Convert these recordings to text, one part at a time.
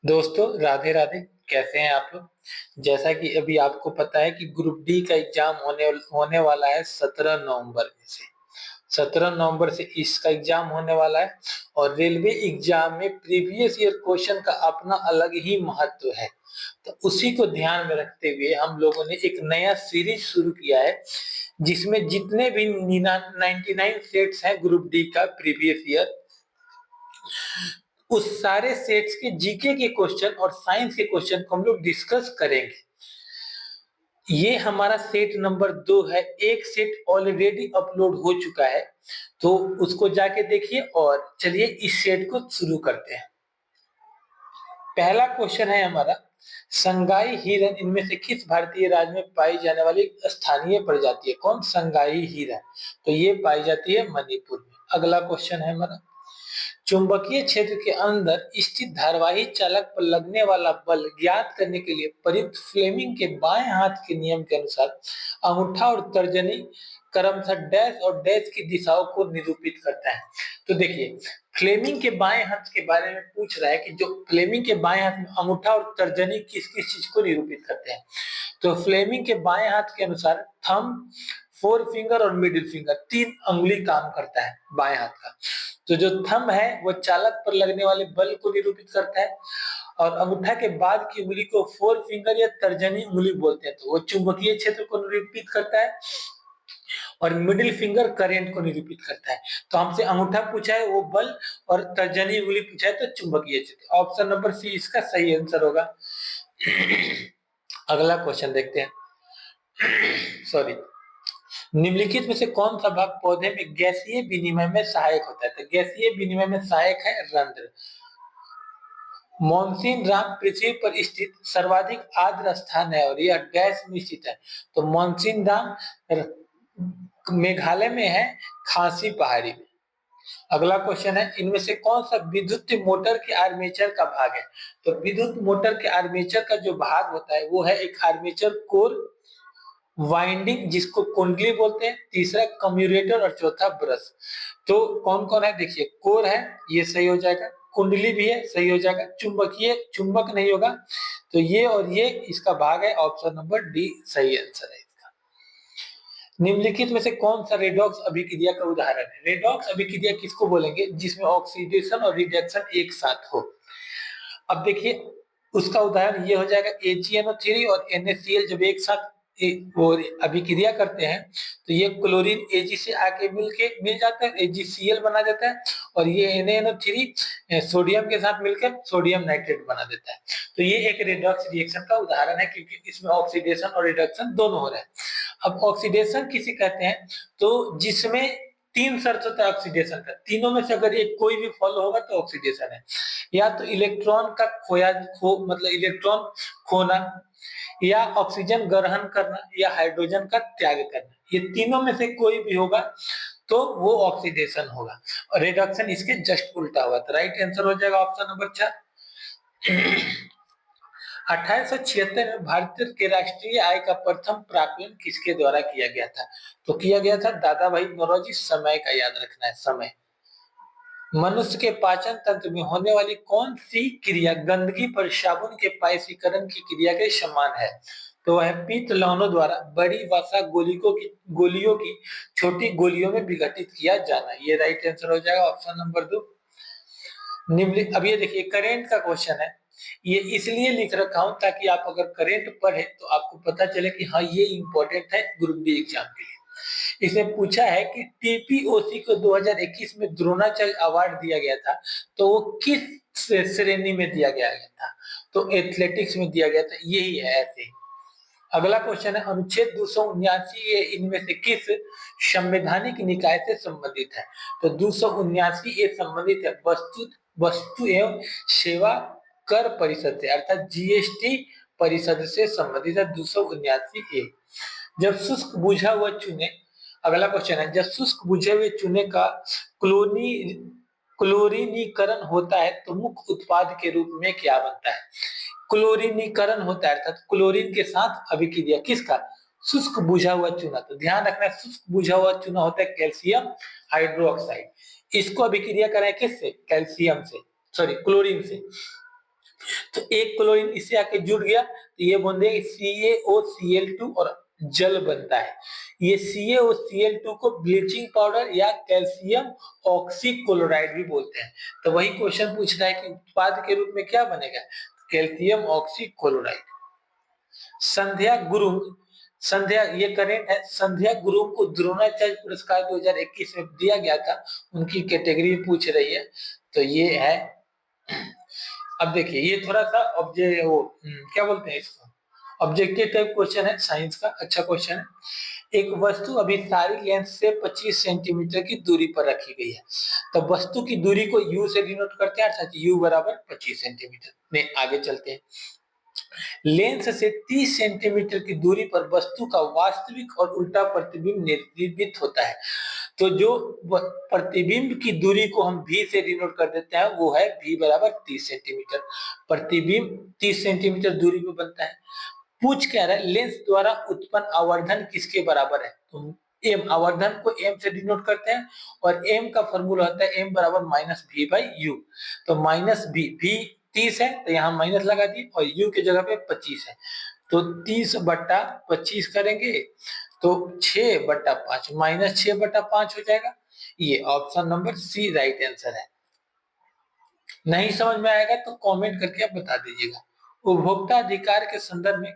दोस्तों राधे राधे। कैसे हैं आप लोग। जैसा कि अभी आपको पता है कि ग्रुप डी का एग्जाम होने वाला है 17 नवंबर में से। 17 नवंबर से इसका एग्जाम होने वाला है। और रेलवे एग्जाम में प्रीवियस ईयर क्वेश्चन का अपना अलग ही महत्व है। तो उसी को ध्यान में रखते हुए हम लोगों ने एक नया सीरीज शुरू किया है, जिसमें जितने भी 99 सेट्स हैं ग्रुप डी का प्रीवियस ईयर, उस सारे सेट्स के जीके के क्वेश्चन और साइंस के क्वेश्चन को हम लोग डिस्कस करेंगे। ये हमारा सेट नंबर 2 है। एक सेट ऑलरेडी अपलोड हो चुका है, तो उसको जाके देखिए। और चलिए इस सेट को शुरू करते हैं। पहला क्वेश्चन है हमारा, संगाई हिरन इनमें से किस भारतीय राज्य में पाई जाने वाली स्थानीय प्रजाति है? कौन? संगाई हिरन। तो ये पाई जाती है मणिपुर में। अगला क्वेश्चन है हमारा, चुंबकीय क्षेत्र के अंदर स्थित धारावाही चालक पर लगने वाला बल ज्ञात करने के लिए प्रयुक्त फ्लेमिंग के बाएं हाथ के नियम के अनुसार अंगूठा और तर्जनी क्रमशः डैश और डैश की दिशाओं को निरूपित करता है। तो देखिए, फ्लेमिंग के बाएं हाथ के बारे में पूछ रहा है कि जो फ्लेमिंग के बाएं हाथ में अंगूठा और तर्जनी किस किस चीज को निरूपित करते हैं। तो फ्लेमिंग के बाएं हाथ के अनुसार थंब, फोर फिंगर और मिडिल फिंगर, 3 अंगुली काम करता है बाएं हाथ का। तो जो थंब है वो चालक पर लगने वाले बल को निरूपित करता है, और अंगूठा के बाद की उंगली को फोर फिंगर या तर्जनी उंगली बोलते हैं, तो वो चुंबकीय क्षेत्र को निरूपित करता है। और मिडिल फिंगर करंट को निरूपित करता है। तो हमसे अंगूठा पूछा है वो बल, और तर्जनी उंगली पूछा है तो चुंबकीय क्षेत्र। ऑप्शन नंबर सी इसका सही आंसर होगा। अगला क्वेश्चन देखते हैं। सॉरी, निम्नलिखित में से कौन सा भाग पौधे में गैसीय विनिमय में सहायक होता है? तो गैसीय विनिमय में सहायक है रंध्र। मॉनसून राम पृथ्वी पर स्थित सर्वाधिक आर्द्र स्थान है और यह डैश में स्थित है। तो मॉनसून राम मेघालय में है, खासी पहाड़ी में। अगला क्वेश्चन है, इनमें से कौन सा विद्युत मोटर के आर्मेचर का भाग है? तो विद्युत मोटर के आर्मेचर का जो भाग होता है वो है एक आर्मेचर कोर, वाइंडिंग जिसको कुंडली बोलते हैं, तीसरा कम्यूटेटर और चौथा ब्रश। तो कौन कौन है देखिए, कोर है, ये सही हो जाएगा। कुंडली भी है, सही हो जाएगा। चुंबकीय, चुंबक नहीं होगा, तो ये और ये इसका भाग है। ऑप्शन नंबर डी सही आंसर है इसका। निम्नलिखित में से कौन सा रेडॉक्स अभिक्रिया का उदाहरण है? रेडॉक्स अभिक्रिया किसको बोलेंगे? जिसमें ऑक्सीडेशन और रिडक्शन एक साथ हो। अब देखिए, उसका उदाहरण ये हो जाएगा AgNO3 और NaCl जब एक साथ वो अभिक्रिया करते हैं, तो ये क्लोरीन Ag से आके मिल जाता है, AgCl बना देता है, और ये NaNO3 सोडियम के साथ मिलकर सोडियम नाइट्रेट बना देता है। तो ये एक रेडॉक्स रिएक्शन का उदाहरण है, क्योंकि इसमें ऑक्सीडेशन और रिडक्शन दोनों हो रहा है। अब ऑक्सीडेशन किसे कहते हैं? तो जिसमें 3 शर्त होता है ऑक्सीडेशन का, तीनों में से अगर एक कोई भी फॉलो होगा तो ऑक्सीडेशन है। या तो इलेक्ट्रॉन का मतलब इलेक्ट्रॉन खोना, या ऑक्सीजन ग्रहण करना, या हाइड्रोजन का त्याग करना। ये तीनों में से कोई भी होगा तो वो ऑक्सीडेशन होगा। और रिडक्शन इसके जस्ट उल्टा हुआ, तो राइट आंसर हो जाएगा ऑप्शन नंबर 4। 1876 में भारत के राष्ट्रीय आय का प्रथम प्राकलन किसके द्वारा किया गया था? तो किया गया था दादा भाई नौरोजी। समय का याद रखना है, समय। मनुष्य के पाचन तंत्र में होने वाली कौन सी क्रिया गंदगी पर साबुन के पायसीकरण की क्रिया के समान है? तो वह पीत लवणों द्वारा बड़ी वसा गोलियों की छोटी गोलियों में विघटित किया जाना। ये राइट आंसर हो जाएगा ऑप्शन नंबर 2। निम्न, अब ये देखिए करेंट का क्वेश्चन है। ये इसलिए लिख रखा हूं ताकि आप अगर करंट पढ़े तो आपको पता चले कि हाँ ये इंपॉर्टेंट है ग्रुप डी एग्जाम के लिए। इसमें पूछा है कि टीपीओसी को 2021 में द्रोणाचार्य अवार्ड दिया गया था, तो वो किस श्रेणी में दिया गया था? तो एथलेटिक्स में दिया गया था। यही है ऐसे। अगला क्वेश्चन है, अनुच्छेद 279 इनमें से किस संवैधानिक निकाय से संबंधित है? तो 279 ये संबंधित है वस्तु एवं सेवा कर परिषद से, अर्थात जीएसटी परिषद से संबंधित है 279 ए। जब शुष्क बुझा हुआ चूने, अगला क्वेश्चन है, जब शुष्क बुझे हुए चूने का क्लोरीनीकरण होता है तो मुख्य उत्पाद के रूप में क्या बनता है? क्लोरीनीकरण होता है, अर्थात क्लोरीन के साथ अभिक्रिया किसका? शुष्क बुझा हुआ चूना। तो ध्यान रखना, शुष्क बुझा हुआ चूना होता है कैल्शियम हाइड्रोक्साइड। इसको अभिक्रिया कराए किससे? कैल्शियम से, सॉरी क्लोरीन से। तो एक क्लोरीन इससे आके जुड़ गया तो ये बन देगा CaOCl2 और जल बनता है। ये CaOCl2 को ब्लीचिंग पाउडर या कैल्शियम ऑक्सीक्लोराइड भी बोलते हैं। तो वही क्वेश्चन पूछ रहा है कि उत्पाद के रूप में क्या बनेगा, कैल्शियम ऑक्सीक्लोराइड। संध्या गुरुंग, संध्या ये करेंट है, संध्या गुरुंग को द्रोणाचार्य पुरस्कार 2021 में दिया गया था, उनकी कैटेगरी पूछ रही है। तो ये है, अब देखिए ये थोड़ा सा क्या बोलते हैं इसको, ऑब्जेक्टिव टाइप क्वेश्चन है साइंस का, अच्छा क्वेश्चन है। एक वस्तु अभी सारी लेंथ से 25 सेंटीमीटर की दूरी पर रखी गई है, तो वस्तु की दूरी को u से डिनोट करते हैं, अर्थात u बराबर 25 सेंटीमीटर में। आगे चलते हैं, लेंस से 30 सेंटीमीटर की दूरी पर वस्तु का वास्तविक और उल्टा प्रतिबिंब निर्मित होता है। तो जो प्रतिबिंब की दूरी को हम v से डिनोट कर देते हैं वो है v बराबर 30 सेंटीमीटर। प्रतिबिंब 30 सेंटीमीटर दूरी पे बनता है। पूछ क्या रहा है, लेंस द्वारा उत्पन्न आवर्धन किसके बराबर है, तो m, आवर्धन को m से डिनोट करते हैं और m का फॉर्मूला होता है m बराबर माइनस v बाई यू। तो माइनस v 30 है तो यहाँ माइनस लगा दिए और u की जगह पे 25 है, तो 30/25 करेंगे तो 6/5 माइनस 6/5 हो जाएगा। ये option number C right answer है। नहीं समझ में आएगा तो कमेंट करके आप बता दीजिएगा। उपभोक्ता अधिकार के संदर्भ में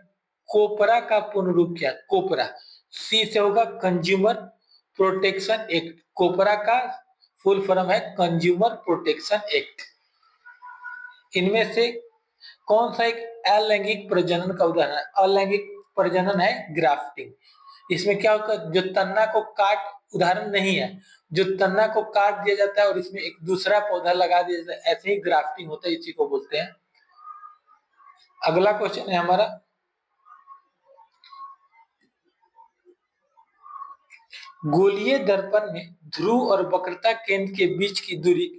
कोपरा का पूर्ण रूप क्या है, कोपरा सी से होगा कंज्यूमर प्रोटेक्शन एक्ट। कोपरा का फुल फॉर्म है कंज्यूमर प्रोटेक्शन एक्ट। इनमें से कौन सा एक अलैंगिक प्रजनन का उदाहरण है, अलैंगिक प्रजनन है ग्राफ्टिंग। इसमें क्या होगा, जो तन्ना को काट, उदाहरण नहीं है, जो तन्ना को काट दिया जाता है और इसमें एक दूसरा पौधा लगा दिया जाता है, ऐसे ही ग्राफ्टिंग होता है, इसी को बोलते हैं। अगला क्वेश्चन है हमारा, गोलीय दर्पण में ध्रुव और वक्रता केंद्र के बीच की दूरी,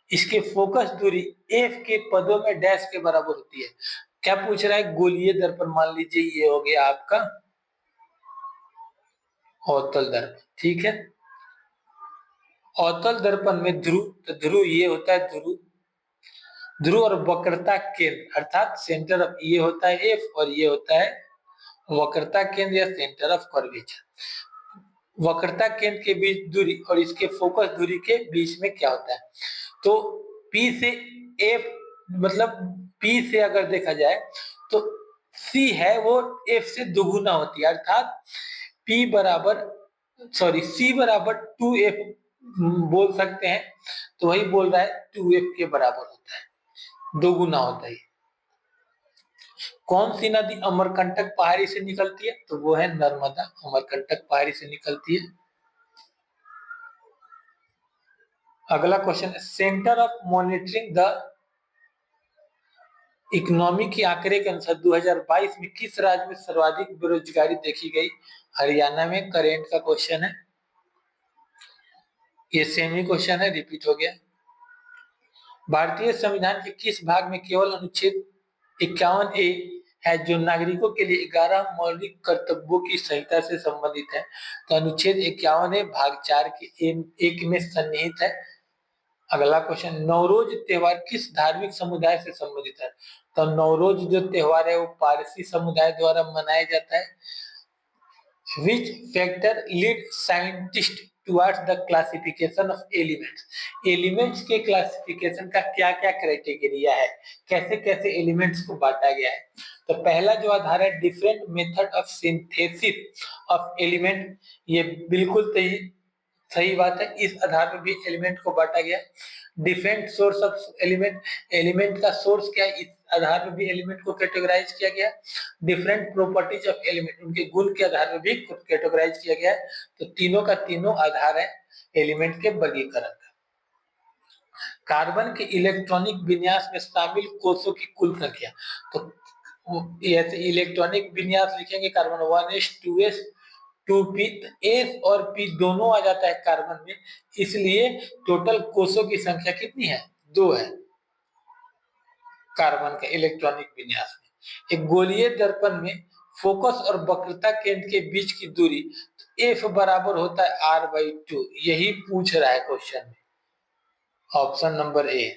इसके फोकस दूरी एफ के पदों में डैश के बराबर होती है। क्या पूछ रहा है, गोलीय दर्पण मान लीजिए ये हो गया आपका अवतल दर्पण, ठीक है। अवतल दर्पण में ध्रुव, तो ध्रुव ये होता है ध्रुव, ध्रुव और वक्रता केंद्र अर्थात सेंटर ऑफ, ये होता है एफ और ये होता है वक्रता केंद्र या सेंटर ऑफ कर्वेचर। वक्रता केंद्र के बीच दूरी और इसके फोकस दूरी के बीच में क्या होता है, तो P से F, मतलब P से अगर देखा जाए तो C है वो F से दुगुना होती है, अर्थात C बराबर 2F बोल सकते हैं। तो वही बोल रहा है 2F के बराबर होता है, दोगुना होता है। कौन सी नदी अमरकंटक पहाड़ी से निकलती है, तो वो है नर्मदा, अमरकंटक पहाड़ी से निकलती है। अगला क्वेश्चन है, centre of monitoring the economy के आंकड़े के अनुसार 2022 में किस राज्य में सर्वाधिक बेरोजगारी देखी गई, हरियाणा में। करेंट का क्वेश्चन है, ये सेमी क्वेश्चन है, रिपीट हो गया। भारतीय संविधान के किस भाग में केवल अनुच्छेद 51A है जो नागरिकों के लिए 11 मौलिक कर्तव्यों की संहिता से संबंधित है, तो अनुच्छेद 51A भाग 4 के 1 में सन्निहित है। अगला क्वेश्चन, नवरोज त्योहार किस धार्मिक समुदाय से संबंधित है, तो नवरोज जो त्योहार है वो पारसी समुदाय द्वारा मनाया जाता है। Which factor lead scientists towards the classification of elements? Elements के क्लासिफिकेशन का क्या क्या क्राइटेरिया है, कैसे कैसे एलिमेंट्स को बांटा गया है। तो पहला जो आधार है different method of synthesis of element, ये बिल्कुल सही बात है, इस आधार पर भी एलिमेंट को बांटा गया। Different source of element, element का सोर्स क्या है, इस आधार पर भी एलिमेंट को कैटेगराइज किया गया। डिफरेंट प्रॉपर्टीज ऑफ एलिमेंट, उनके गुण के आधार पर भी कैटेगराइज किया गया है। तो तीनों का तीनों आधार है एलिमेंट के वर्गीकरण का। कार्बन के इलेक्ट्रॉनिक विन्यास में शामिल कोषों की कुल संख्या, तो ऐसे इलेक्ट्रॉनिक विन्यास लिखेंगे carbon 1s 2s 2p, S और पी दोनों आ जाता है कार्बन में, इसलिए टोटल कोषों की संख्या कितनी है, 2 है कार्बन का इलेक्ट्रॉनिक विन्यास में। एक गोलीय दर्पण में फोकस और वक्रता केंद्र के बीच की दूरी एफ बराबर होता है r/2, यही पूछ रहा है क्वेश्चन में, ऑप्शन नंबर ए।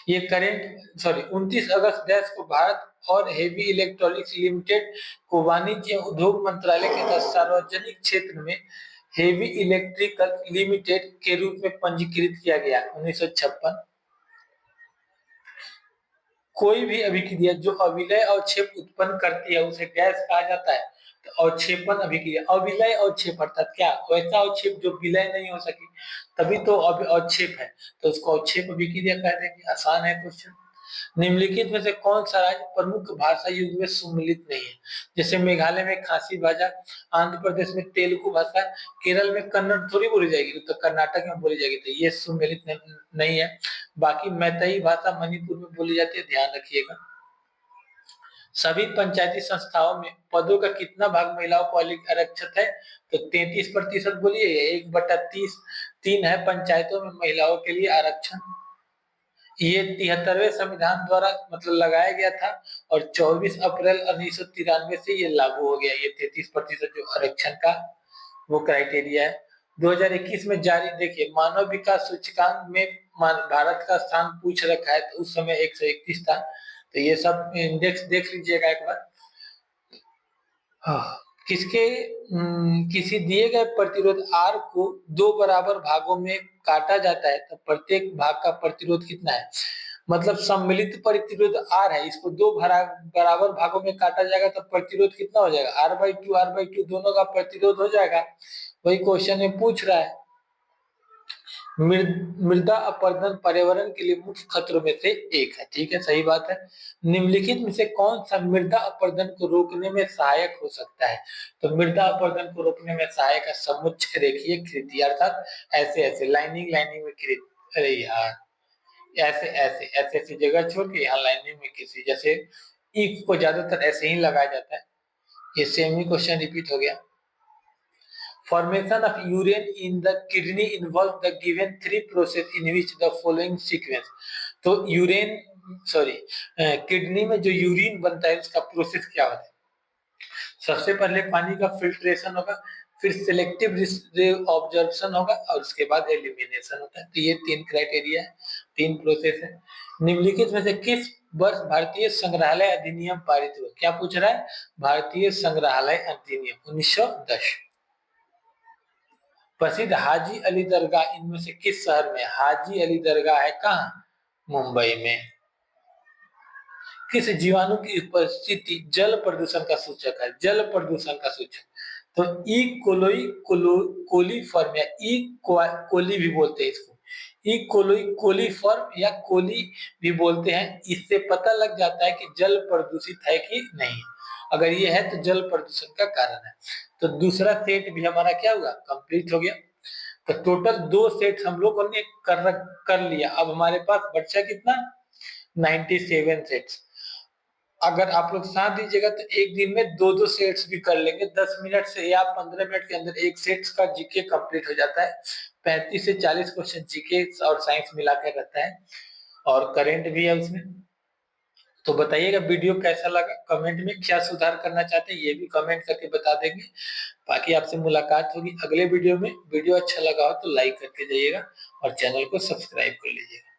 ये करेंट 29 अगस्त डैश को भारत और हेवी इलेक्ट्रॉनिक्स लिमिटेड को वाणिज्य उद्योग मंत्रालय के तहत सार्वजनिक क्षेत्र में हेवी इलेक्ट्रिकल लिमिटेड के रूप में पंजीकृत किया गया 1956। कोई भी अभिक्रिया जो अविलय अवक्षेप उत्पन्न करती है उसे गैस कहा जाता है। तो अवक्षेपन अभिक्रिया, अविलय अवक्षेप अर्थात क्या, वैसा अवक्षेप जो विलय नहीं हो सकी तभी तो अवक्षेप है, तो उसको अवक्षेप अभिक्रिया कह देंगे। आसान है क्वेश्चन। निम्नलिखित में से कौन सा राज्य प्रमुख भाषा युग में सम्मिलित नहीं है? जैसे मेघालय में खासी भाषा, आंध्र प्रदेश में तेलुगु भाषा, केरल में कन्नड़ थोड़ी बोली जाएगी, तो कर्नाटक में बोली जाएगी, तो ये सम्मिलित नहीं है। बाकी मैतेई भाषा मणिपुर में बोली जाती है, ध्यान रखिएगा। सभी पंचायती संस्थाओं में पदों का कितना भाग महिलाओं को आरक्षित है? तो 33% बोलिए, 1/30 3 है पंचायतों में महिलाओं के लिए आरक्षण। ये 73वें संविधान द्वारा मतलब लगाया गया था और 24 अप्रैल 1993 से ये लागू हो गया। ये 33% जो आरक्षण का वो क्राइटेरिया है। 2021 में जारी देखिए मानव विकास सूचकांक में भारत का स्थान पूछ रखा है, तो उस समय 131 था। तो ये सब इंडेक्स देख लीजिएगा एक बार। किसी दिए गए प्रतिरोध R को 2 बराबर भागों में काटा जाता है, तो प्रत्येक भाग का प्रतिरोध कितना है? मतलब सम्मिलित प्रतिरोध R है, इसको 2 बराबर भागों में काटा जाएगा तो प्रतिरोध कितना हो जाएगा? R/2 दोनों का प्रतिरोध हो जाएगा। वही क्वेश्चन में पूछ रहा है। मृदा अपरदन पर्यावरण के लिए मुख्य खतरों में से एक है, ठीक है, सही बात है। निम्नलिखित में से कौन सा मृदा अपरदन को रोकने में सहायक हो सकता है? तो मृदा अपरदन को रोकने में सहायक है समुच्च रेखीय कृषि, अर्थात ऐसे ऐसे लाइनिंग में कृषि। अरे यार, ऐसे ऐसे ऐसे ऐसी जगह छोड़ के यहाँ लाइनिंग में कृषि, जैसे ईख को ज्यादातर ऐसे ही लगाया जाता है। ये सेम ही क्वेश्चन रिपीट हो गया। Formation of urine in the kidney involves the given 3 process in which the following sequence। तो यूरेन किडनी में जो यूरिन बनता है उसका प्रोसेस क्या होता है? सबसे पहले पानी का फिल्ट्रेशन होगा, फिर सिलेक्टिव ऑब्जर्वेशन होगा और उसके बाद एलिमिनेशन होता है। तो ये 3 क्राइटेरिया है, 3 प्रोसेस है। निम्नलिखित में से किस वर्ष भारतीय संग्रहालय अधिनियम पारित हुआ? क्या पूछ रहा है? भारतीय संग्रहालय अधिनियम 1910। प्रसिद्ध हाजी अली दरगाह इनमें से किस शहर में? हाजी अली दरगाह है कहाँ? मुंबई में। किस जीवाणु की उपस्थिति जल प्रदूषण का सूचक है? जल प्रदूषण का सूचक तो ई कोलोई कोलीफॉर्म या ई कोली भी बोलते हैं इसको, ई कोलोई कोलीफॉर्म या कोली भी बोलते हैं। इससे पता लग जाता है कि जल प्रदूषित है कि नहीं। अगर ये है तो जल प्रदूषण का कारण है। तो दूसरा सेट भी हमारा क्या हुआ? कंप्लीट हो गया। तो टोटल 2 सेट हम लोगों ने कर लिया। अब हमारे पास बचा कितना? 97 सेट्स। अगर आप लोग साथ दीजिएगा तो एक दिन में 2-2 सेट्स भी कर लेंगे। 10 मिनट से या 15 मिनट के अंदर एक सेट्स का जीके कंप्लीट हो जाता है। 35 से 40 क्वेश्चन जीके और साइंस मिलाकर रहता है और करंट भी है उसमें। तो बताइएगा वीडियो कैसा लगा, कमेंट में क्या सुधार करना चाहते हैं ये भी कमेंट करके बता देंगे। बाकी आपसे मुलाकात होगी अगले वीडियो में। वीडियो अच्छा लगा हो तो लाइक करके जाइएगा और चैनल को सब्सक्राइब कर लीजिएगा।